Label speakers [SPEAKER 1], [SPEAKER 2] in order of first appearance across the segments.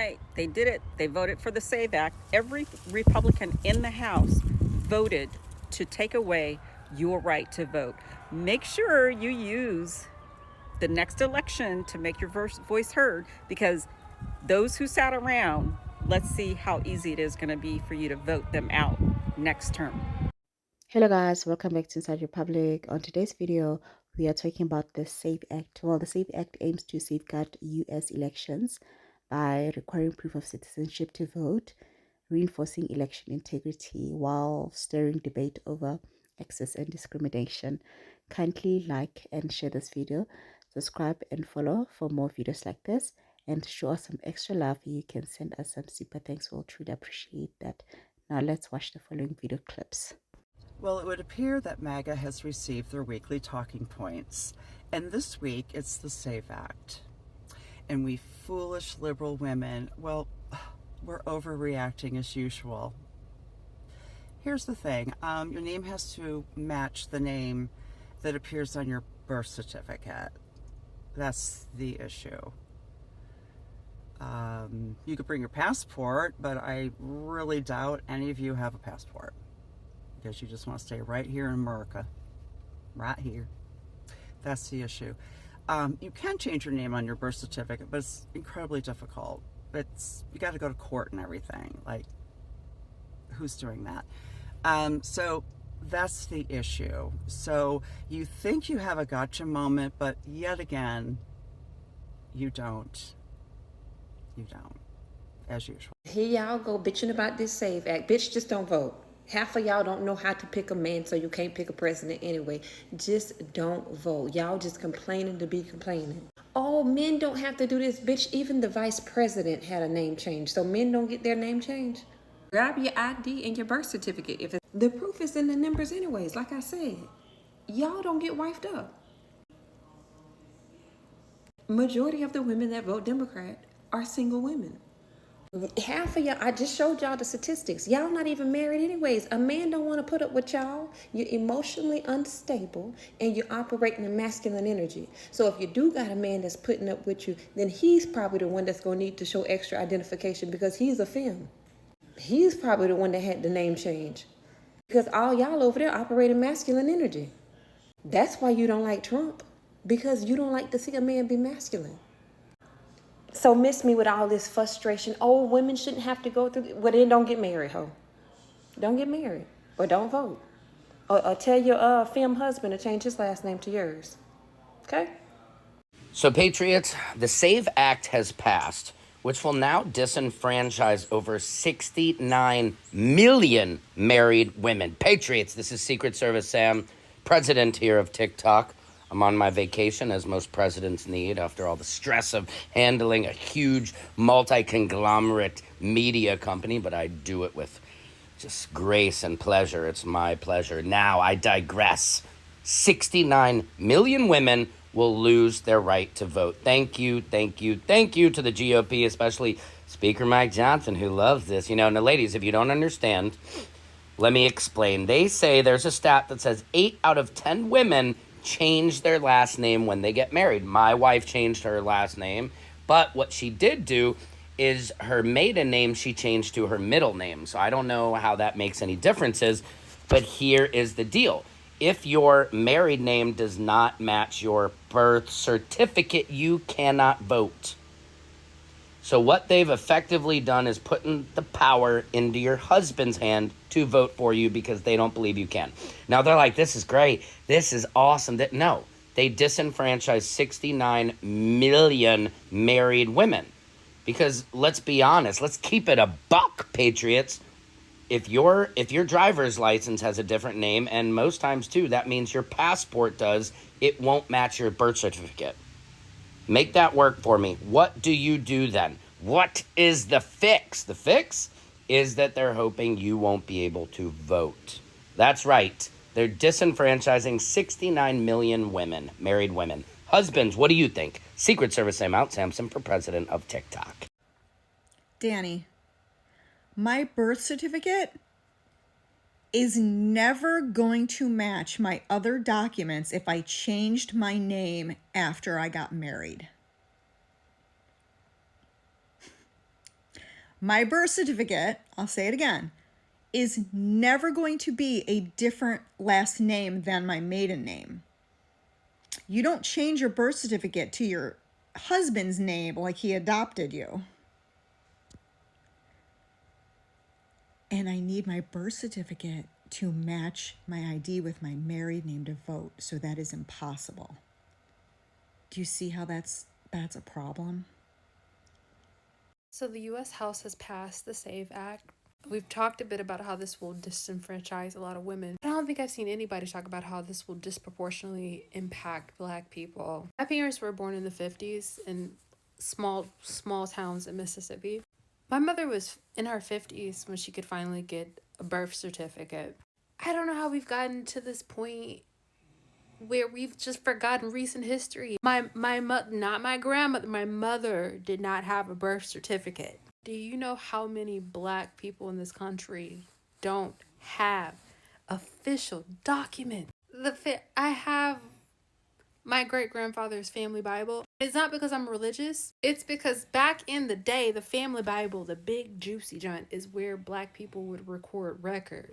[SPEAKER 1] night, they did it. They voted for the SAVE Act. Every Republican in the House voted to take away your right to vote. Make sure you use the next election to make your voice heard, because those who sat around, let's see how easy it is going to be for you to vote them out next term.
[SPEAKER 2] Hello guys, welcome back to Inside Republic. On today's video, we are talking about the SAVE Act. Well, the SAVE Act aims to safeguard US elections by requiring proof of citizenship to vote, reinforcing election integrity while stirring debate over access and discrimination. Kindly like and share this video, subscribe and follow for more videos like this, and show us some extra love. You can send us some super thanks. We'll truly appreciate that. Now let's watch the following video clips.
[SPEAKER 3] Well, it would appear that MAGA has received their weekly talking points, and this week it's the SAVE Act. And we foolish liberal women, well, we're overreacting as usual. Here's the thing, your name has to match the name that appears on your birth certificate. That's the issue. You could bring your passport, but I really doubt any of you have a passport, because you just want to stay right here in America, right here. That's the issue. You can change your name on your birth certificate, but it's incredibly difficult. You got to go to court and everything. Like, who's doing that? So that's the issue. So you think you have a gotcha moment, but yet again, you don't. You don't, as usual.
[SPEAKER 4] Here y'all go bitching about this SAVE Act. Bitch, just don't vote. Half of y'all don't know how to pick a man, so you can't pick a president anyway. Just don't vote. Y'all just complaining to be complaining. Oh, men don't have to do this. Bitch, even the vice president had a name change, so men don't get their name changed. Grab your ID and your birth certificate. If the proof is in the numbers anyways, like I said. Y'all don't get wifed up. Majority of the women that vote Democrat are single women. Half of y'all, I just showed y'all the statistics. Y'all not even married anyways. A man don't want to put up with y'all. You're emotionally unstable and you're operating in masculine energy. So if you do got a man that's putting up with you, then he's probably the one that's going to need to show extra identification, because he's a femme. He's probably the one that had the name change, because all y'all over there operate in masculine energy. That's why you don't like Trump, because you don't like to see a man be masculine. So miss me with all this frustration. Oh, women shouldn't have to go through. Well, then don't get married, ho. Don't get married, or don't vote, or tell your femme husband to change his last name to yours. Okay?
[SPEAKER 5] So, Patriots, the SAVE Act has passed, which will now disenfranchise over 69 million married women. Patriots, this is Secret Service Sam, president here of TikTok. I'm on my vacation, as most presidents need, after all the stress of handling a huge multi-conglomerate media company, but I do it with just grace and pleasure. It's my pleasure. Now, I digress. 69 million women will lose their right to vote. Thank you, thank you, thank you to the GOP, especially Speaker Mike Johnson, who loves this. You know, now, ladies, if you don't understand, let me explain. They say there's a stat that says 8 out of 10 women change their last name when they get married. My wife changed her last name, but what she did do is her maiden name she changed to her middle name. So I don't know how that makes any differences, but here is the deal. If your married name does not match your birth certificate, you cannot vote. So what they've effectively done is putting the power into your husband's hand to vote for you, because they don't believe you can. Now they're like, this is great. This is awesome. No, they disenfranchised 69 million married women. Because let's be honest, let's keep it a buck, Patriots. If your driver's license has a different name, and most times too, that means your passport does, it won't match your birth certificate. Make that work for me. What do you do then? What is the fix? The fix is that they're hoping you won't be able to vote. That's right. They're disenfranchising 69 million women, married women. Husbands, what do you think? Secret Service Sam out, Samson for president of TikTok.
[SPEAKER 6] Danny, my birth certificate is never going to match my other documents if I changed my name after I got married. My birth certificate, I'll say it again, is never going to be a different last name than my maiden name. You don't change your birth certificate to your husband's name like he adopted you. And I need my birth certificate to match my ID with my married name to vote, so that is impossible. Do you see how that's a problem?
[SPEAKER 7] So the U.S. House has passed the SAVE Act. We've talked a bit about how this will disenfranchise a lot of women. I don't think I've seen anybody talk about how this will disproportionately impact Black people. My parents were born in the 50s in small towns in Mississippi. My mother was in her 50s when she could finally get a birth certificate. I don't know how we've gotten to this point where we've just forgotten recent history. Not my grandmother, my mother did not have a birth certificate. Do you know how many Black people in this country don't have official documents? I have my great-grandfather's family Bible. It's not because I'm religious. It's because back in the day, the family Bible, the big juicy joint, is where Black people would record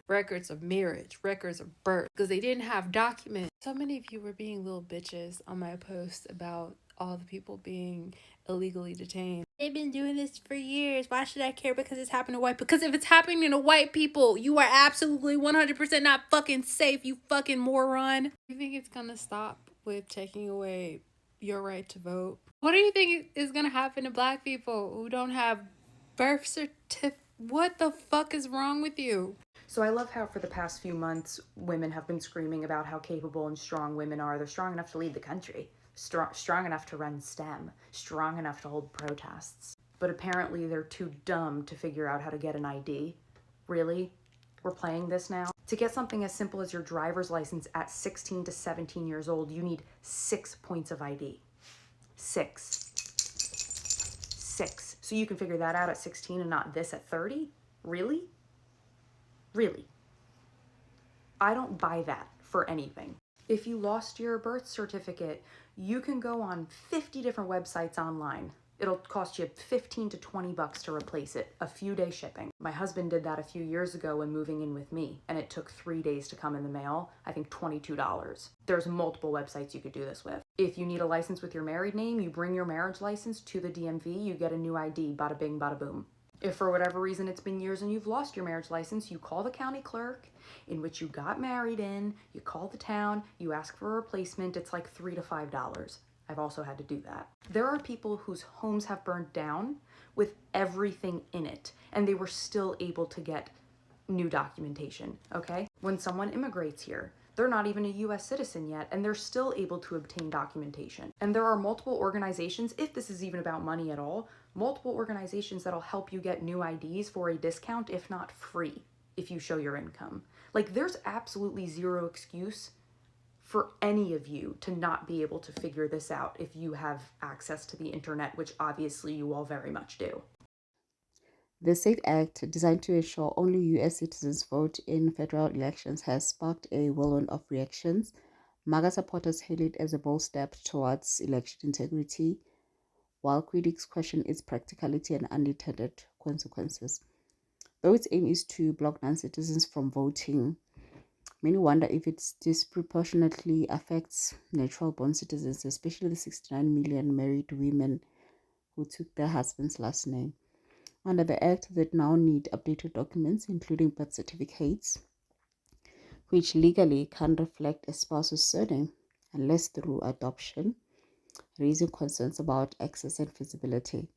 [SPEAKER 7] records of marriage, records of birth, because they didn't have documents. So many of you were being little bitches on my post about all the people being illegally detained. They've been doing this for years. Why should I care because it's happened to white people? Because if it's happening to white people, you are absolutely 100% not fucking safe, you fucking moron. You think it's gonna stop with taking away your right to vote? What do you think is gonna happen to Black people who don't have birth certificates? What the fuck is wrong with you?
[SPEAKER 8] So I love how for the past few months, women have been screaming about how capable and strong women are. They're strong enough to lead the country, strong enough to run STEM, strong enough to hold protests. But apparently they're too dumb to figure out how to get an ID. Really? We're playing this now? To get something as simple as your driver's license at 16 to 17 years old, you need 6 points of ID. 6. So you can figure that out at 16 and not this at 30? Really? Really? I don't buy that for anything. If you lost your birth certificate, you can go on 50 different websites online. It'll cost you 15 to 20 bucks to replace it, a few day shipping. My husband did that a few years ago when moving in with me, and it took 3 days to come in the mail, I think $22. There's multiple websites you could do this with. If you need a license with your married name, you bring your marriage license to the DMV, you get a new ID, bada bing, bada boom. If for whatever reason it's been years and you've lost your marriage license, you call the county clerk in which you got married in, you call the town, you ask for a replacement, it's like $3 to $5. I've also had to do that. There are people whose homes have burned down with everything in it, and they were still able to get new documentation, okay? When someone immigrates here, they're not even a US citizen yet, and they're still able to obtain documentation. And there are multiple organizations, if this is even about money at all, multiple organizations that'll help you get new IDs for a discount, if not free, if you show your income. Like, there's absolutely zero excuse for any of you to not be able to figure this out if you have access to the internet, which obviously you all very much do.
[SPEAKER 2] The SAFE Act, designed to ensure only US citizens vote in federal elections, has sparked a whirlwind of reactions. MAGA supporters hail it as a bold step towards election integrity, while critics question its practicality and unintended consequences. Though its aim is to block non-citizens from voting, many wonder if it disproportionately affects natural-born citizens, especially the 69 million married women who took their husband's last name. Under the Act, they now need updated documents, including birth certificates, which legally can't reflect a spouse's surname unless through adoption, raising concerns about access and feasibility.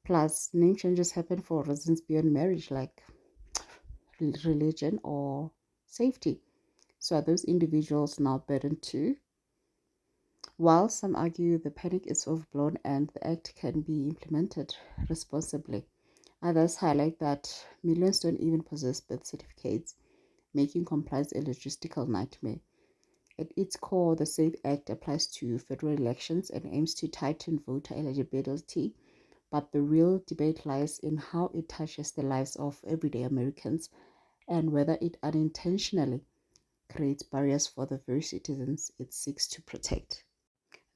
[SPEAKER 2] Plus, name changes happen for reasons beyond marriage, like religion or safety. So are those individuals now burdened too? While some argue the panic is overblown and the Act can be implemented responsibly, others highlight that millions don't even possess birth certificates, making compliance a logistical nightmare. At its core, the SAFE Act applies to federal elections and aims to tighten voter eligibility, but the real debate lies in how it touches the lives of everyday Americans and whether it unintentionally creates barriers for the very citizens it seeks to protect.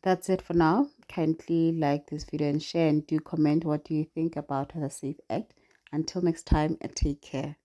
[SPEAKER 2] That's it for now. Kindly like this video and share, and do comment what do you think about the SAFE Act. Until next time, take care.